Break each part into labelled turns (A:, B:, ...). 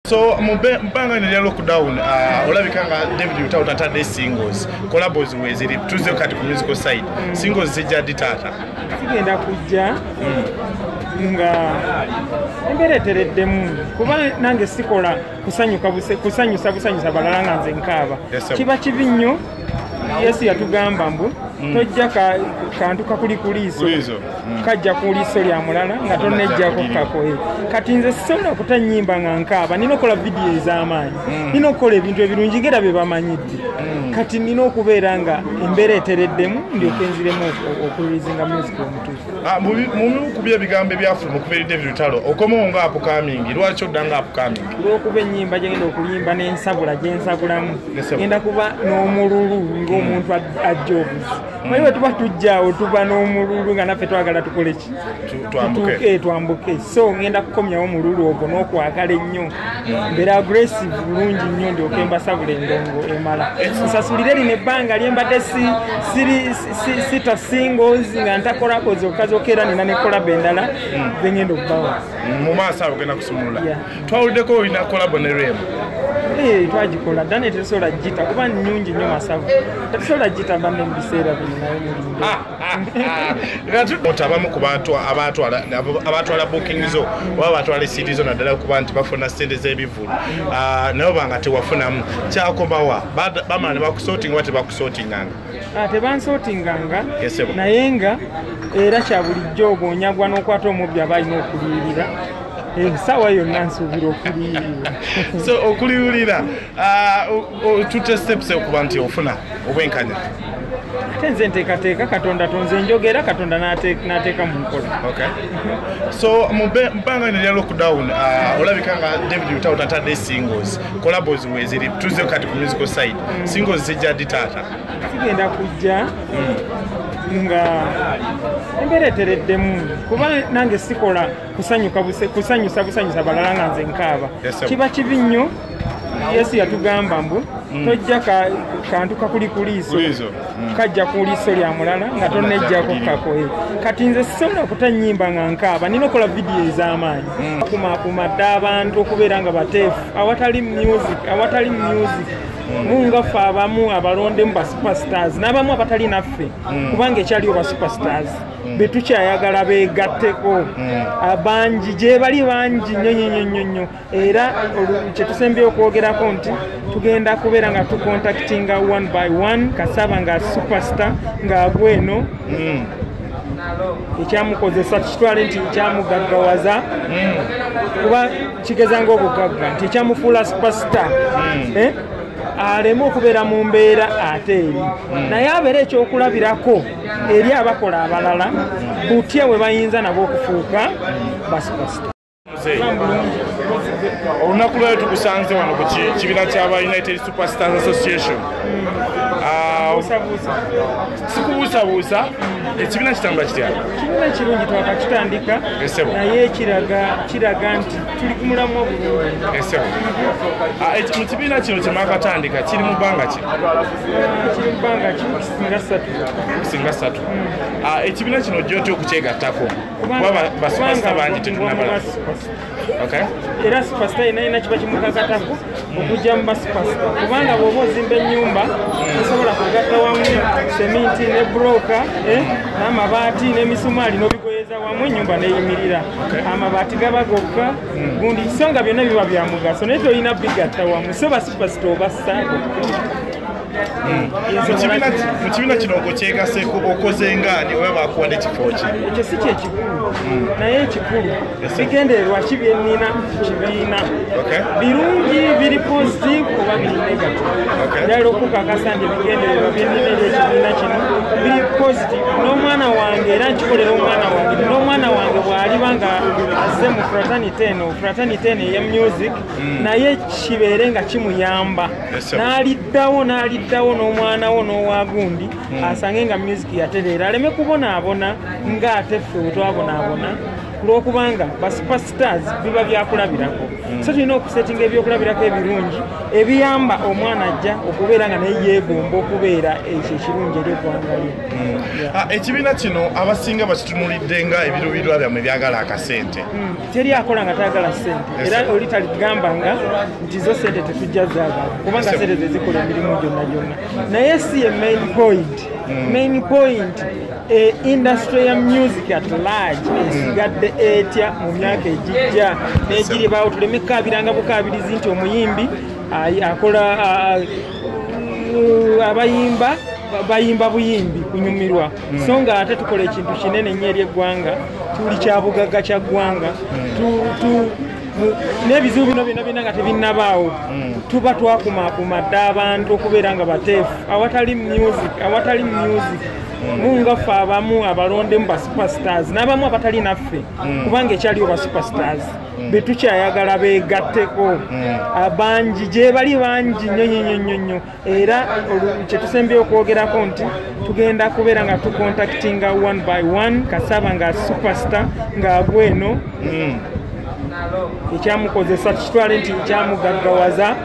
A: So mpanga ni lockdown olabika nga David Lutalo tatadde singles collabos weziri tuze kati ku musical side singles zijja ditata
B: sigenda kujja nga emberetereddemu kuba nange sikola kusanyusa balala nga nze nkaaba kiba kibi nnyo Yesu yatugamba mbu tojja kantu kakulikuliiso kajja ku liiso lya mulala nga tonnejjako kakoye kati nze sisobola kutanyimba nga nkaaba nina okukola vidiyo ez'amaanyi nina okukola ebintu ebirungi ngera bye bamanyidde kati nina okubeera nga embeera etereddemu ndyoke nziremu okulirizinga music omutuufu
A: mumu kubya ebigambo ebyafuluma okubeera David Lutalo okomawo nga upcoming lwaki odda nga upcoming
B: olw'okuba ennyimba gye ngenda okuyimba n'ensabula gye nsabulamu ngenda kuba n'omululu ng'omuntu ajja obuzi naye bwe tuba tujjaawo tuba n'omululu nga naffe twagala tukole ki twambuke so ngenda kukomyawo omululu ogwo n'okwagala ennyo mbeera aggressive bulungi nnyo ndyoke mbasabula endongo emala nsasulire lino ebbanga lyembadde sita singles nga ntakolako zokka era nina nekolabo endala zengenda okubawo
A: mu maaso awo genda kusumulula twawuliddeko olina kolabo ne Rema
B: twagikola dane tesobola gita kuba nnyungi nnyo masavu tesobola gita banne mu biseera birinayo
A: mulindo abamu ku bantu abatwala booking zo oba batwala CD zo naddala kuba nti bafuna ssente z'ebivulu naye obanga tewafunamu kyakomawa bamala ne bakusootinga oba tebakusootinganga
B: tebansootinganga naye nga era kya bulijjo obwonyagwa n'okwata omubbi aba alina okuliyirira sawa yonna nsuubira okuliyirira
A: so okuliyirira tutte steps okuba nti ofuna obwenkanya
B: ate nze nteekateeka katonda tonze njogera katonda n'ateeka mu nkola
A: so mpanga ne lockdown olabika nga David Lutalo tatadde singles collabos weziri tuze kati ku musical side singles zijja ditata
B: sigenda kujja nga emberetereddemu kuba nange sikola kusanyusa balala nga nze nkaaba kiba kibi nnyo Yesu yatugamba mbu tojja kantu kakulikuliiso kajja ku liiso lya mulala nga tonnejjako kakoye kati nze sisobola kutanyimba nga nkaaba nina okukola vidiyo ez'amaanyi kumadde abantu okubeera nga bateefu awatali music mungaffe abamu abalondemu ba superstars n'abamu abatali naffe kubanga ekyaliwo ba superstars betukyayagala beegatteko abangi gye bali bangi nnyo era kyetusembye okwogerako nti tugenda kubeera nga tucontactinga one by one kasaba nga superstar ng'agweno ekyamukozesa tukitwale nti ekyamugaggawaza kuba kigezanga obugagga nti ekyamufuula superstar aleme okubeera mu mbeera ate eri naye abeera ekyokulabirako eri abakola abalala butya bwe bayinza nabo okufuuka basupasita
A: olunaku lwayo tukusanze wano ku kibiina ky'aba United Superstars Association sikubuusabuusa ekibiina kitambula kitya
B: kibiina kirungi twakakitandika naye kiraga nti tuli ku mulamwa bulungi
A: mu kibiina kino kyemakatandika kiri mu bbanga ki
B: kiri mu bbanga
A: kisinga 3 ekibiina kino gyotya okukyegattako kuba basupasita bangi tetunabala
B: era supasita yenayina kiba kimukakatako okujja mu basupasita kubanga bw'oba ozimba ennyumba osobola kugatta wamu seminti ne buloka n'amabaati n'emisumaali n'obigoyeza wamu ennyumba neyimirira amabaati gaba gokka gundi so nga byonna biba bya mugaso naye tolina bigatta wamu so basupasita obassaako
A: mu kibiina kino okukyegaseko okozengaani oba bakuwadde kifo ki
B: ekyo si kyekikulu naye ekikulu bigendererwa ki byenina kibiina birungi biri positive oba biri negative ddala okukakasa nti ebigendererwa byenina eri ekibiina kino biri positive n'omwana wange era nkikolera omwana wange n'omwana wange bw'aliba nga azze mu fraternity eno eya music naye kibeere nga kimuyamba n'aliddawo n'omwana wo n'owagundi asange nga music yatereera aleme kubonaabona ng'ate ffe bwe twabonaabona kulwokubanga ba superstars biba byakulabirako so tulina okusetinga ebyokulabirako ebirungi ebiyamba omwana ajja okubeera nga naye yeegomba okubeera ekyo ekirungi eri eggwanga lye.
A: Ekibiina kino abasinga bakitunulidde nga ebirubirwa byammwe byagala akasente.
B: Teri akola nga tayagala ssente era oli taligamba nga nti zo ssente tetujja zaagala kubanga ssente zezikola emirimu gyonna naye si ye main point industry ya music at large esigadde etya mu myaka egijja n'egiri baawo tuleme kukabiranga bukabirizi nti omuyimbi akola abayimba bayimba buyimbi kunyumirwa so nga ate tukola ekintu kinene nnyo eri eggwanga tuli kyabugagga kya ggwanga n'ebizibu bino byonna nga tebinnabaawo tuba twakumakuma dda abantu okubeera nga bateefu awatali music mungaffe abamu abalondemu ba superstars n'abamu abatali naffe kubanga ekyaliwo ba superstars betukyayagala beegatteko abangi gye bali bangi nnyo era kyetusembyeyo okwogerako nti tugenda kubeera nga tucontactinga one by one kasaba nga superstar ng'agweno ekyamukozesa kitwale nti ekyamugaggawaza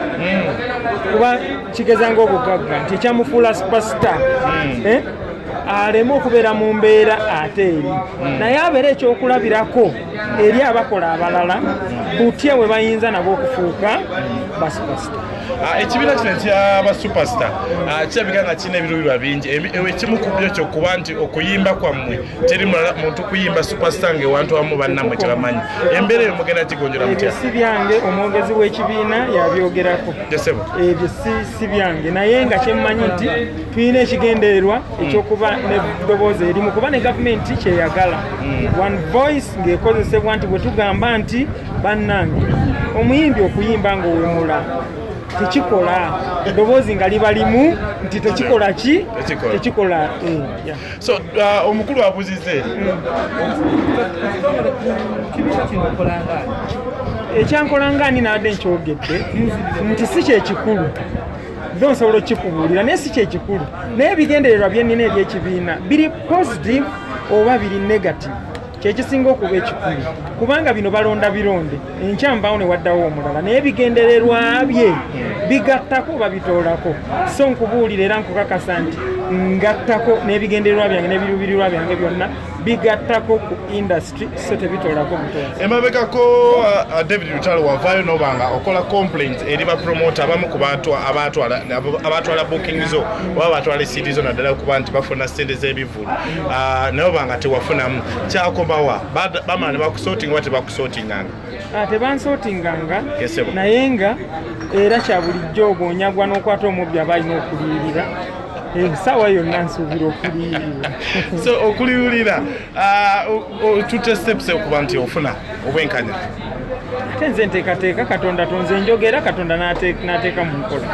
B: kuba kigeza ng'obugagga nti ekyamufuula superstar aleme okubeera mu mbeera ate eri naye abeera ekyokulabirako eri abakola abalala butya bwe bayinza nabo okufuuka ba superstar.
A: Ekibiina kino ekyaba superstar kirabika nga kirina ebirubirwa bingi ekimu ku byo kyokuba nti okuyimba kwammwe teri muntu kuyimba superstar ng'ewantu wamu bannammwe kyebamanyi embeera eyo mugenda kigonjera mutya?
B: Si byange omwogezi w'ekibiina yabyogerako ebyo si byange naye nga kyemmanyi nti tulina ekigendererwa ekyokuba n'eddoboozi erimu kuba ne gavumenti kyeyagala one voice ng'ekozesebwa nti bwe tugamba nti bannange omuyimbi okuyimba ng'owemula tekikola eddoboozi nga liba limu nti tekikola ki tekikola
A: so omukulu abuzize
B: ekyankolangani naadde nkyogedde nti si kyekikulu ve nsobola okikubuulira naye si kyekikulu naye ebigendererwa byennina eby'ekibiina biri positive oba biri negative kyekisinga okuba ekikulu kubanga bino balonda bironde enkyambaawo ne waddawo omulala naye ebigendererwa bye bigattako oba bitoolako so nkubuulira era nkukakasa nti ngattako n'ebigendererwa byange n'ebiruubirirwa byange byonna bigattako ku industry so tebitoolako butozi.
A: Emabegako David Lutalo wavaayo n'obanga okola complaint eri bapromota abamu ku abatwala booking zo oba batwala CD zo naddala okuba nti bafuna ssente z'ebivulu naye obanga tewafunamu kyakomawa bamala ne bakusootinga oba tebakusootinganga?
B: Tebansootinganga naye nga era kya bulijjo ogonyagwa n'okwata omubbi aba alina okuliyirira sawa yonna nsuubira okuliyirira
A: so okuliyirira tutte steps okuba nti ofuna obwenkanya
B: ate nze nteekateeka katonda tonze njogera katonda n'ateeka mu nkola.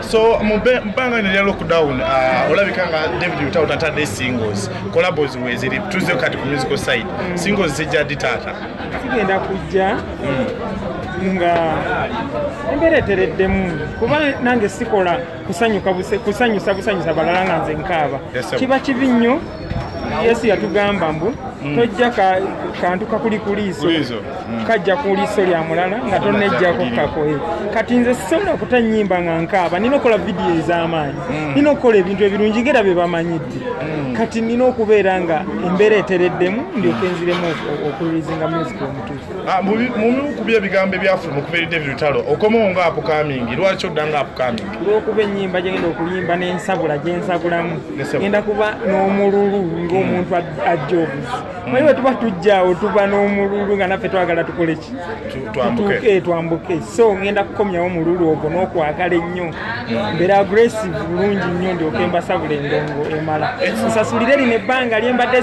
A: So mu bbanga lino lya lockdown olabika nga David Lutalo tatadde singles collabos weziri tuze kati ku musical side singles zijja ddi taata?
B: Zigenda kujja nga embeera etereddemu kuba nange sikola kusanyusa busanyusa balala nga nze nkaaba kiba kibi nnyo. Yesu yatugamba mbu tojja kantu kakuli ku liiso kajja ku liiso lya mulala nga tonnejjako kakoye kati nze sisobola kutanyimba nga nkaaba nina okukola vidiyo ez'amaanyi nina okukola ebintu ebirungi ngera bye bamanyidde kati nina okubeera nga embeera etereddemu ndyoke nziremu okulizinga music omutuufu.
A: Mu bimu ku byebigambo ebyafuluma okuva eri David Lutalo okomawo nga apukamingi lwaki odda nga apukamingi?
B: Olw'okuba ennyimba gye ngenda okuyimba n'ensabula gye nsabulamu ngenda kuba n'omululu ng'omuntu ajja obuzi manyi bwe tuba tujjaawo tuba n'omululu nga naffe twagala tukole ki twambuke so ngenda kukomyawo omululu ogwo n'okwagala ennyo mbeera aggressive bulungi nnyo ndyoke mbasabula endongo emala nsasulire lino ebbanga lyembadde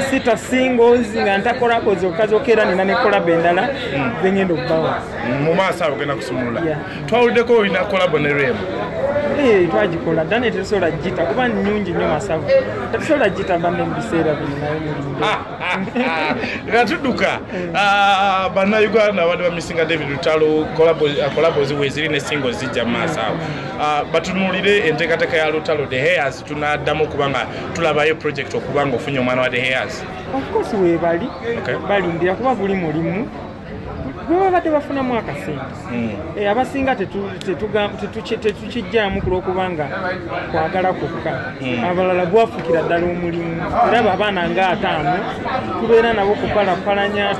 B: sita singles nga ntakolako zokka era nina nekolabo endala zengenda okubawo
A: mu maaso awo genda kusumulula twawuliddeko olina kolabo ne Rema
B: twagikola dda ne tetusobola gita kuba nnyungi nnyo masavu tetusobola gita banne mu biseera bino naye mulinde
A: nga tudduka bannayuganda abadde bamisinga David Lutalo kolabo ziwe ziri ne singo zijja mu maaso awo batunuulire enteekateeka ya Lutalo The Hairs tunaddamu kubanga tulabayo project okubanga ofunye omwana wa The Hairs
B: of course weebali balindira kuba guli mulimu gwe babadde bafunamu akasente abasinga tetukijjaamu kulwokubanga kwagala kwokka abalala gwafukira ddala omulimu era abaana nga 5 tubeera nabo kupalapalanya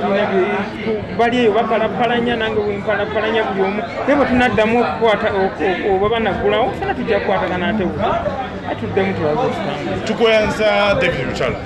B: bali eyo bapalapalanya nange wempalapalanya buli omu naye bwe tunaddamu okukwata oba banaggulawo fena tujja kukwatagana ate buto atuddemu tulaze
A: tukoyanza David Lutalo